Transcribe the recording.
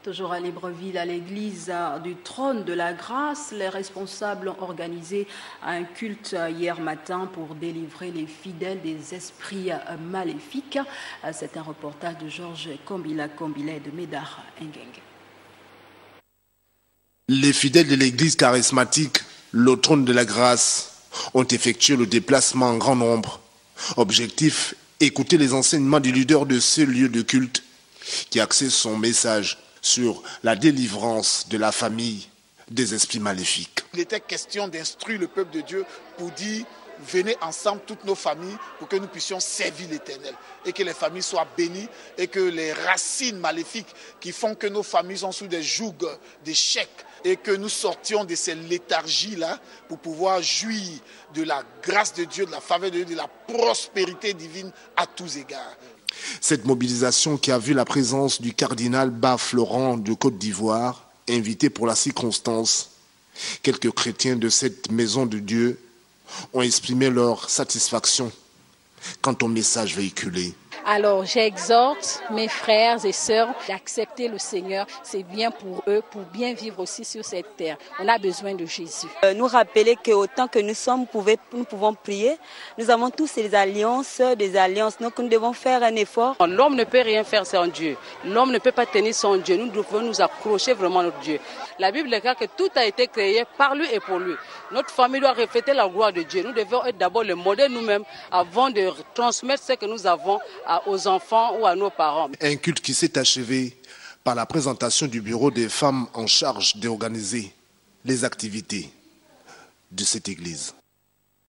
Toujours à Libreville, à l'église du Trône de la Grâce, les responsables ont organisé un culte hier matin pour délivrer les fidèles des esprits maléfiques. C'est un reportage de Georges Kombila et de Médard Ngeng. Les fidèles de l'église charismatique, le Trône de la Grâce, ont effectué le déplacement en grand nombre. Objectif, écouter les enseignements du leader de ce lieu de culte qui axait son message sur la délivrance de la famille des esprits maléfiques. Il était question d'instruire le peuple de Dieu pour dire venez ensemble toutes nos familles pour que nous puissions servir l'Éternel et que les familles soient bénies et que les racines maléfiques qui font que nos familles sont sous des jougs d'échecs et que nous sortions de ces léthargies-là pour pouvoir jouir de la grâce de Dieu, de la faveur de Dieu, de la prospérité divine à tous égards. Cette mobilisation qui a vu la présence du cardinal Bas-Florent de Côte d'Ivoire, invité pour la circonstance, quelques chrétiens de cette maison de Dieu ont exprimé leur satisfaction quant au message véhiculé. Alors j'exhorte mes frères et sœurs d'accepter le Seigneur. C'est bien pour eux, pour bien vivre aussi sur cette terre. On a besoin de Jésus. Nous rappeler qu'autant que nous sommes, nous pouvons prier. Nous avons tous des alliances. Donc nous devons faire un effort. L'homme ne peut rien faire sans Dieu. L'homme ne peut pas tenir son Dieu. Nous devons nous accrocher vraiment à notre Dieu. La Bible déclare que tout a été créé par lui et pour lui. Notre famille doit refléter la gloire de Dieu. Nous devons être d'abord le modèle nous-mêmes avant de transmettre ce que nous avons aux enfants ou à nos parents. Un culte qui s'est achevé par la présentation du bureau des femmes en charge d'organiser les activités de cette église.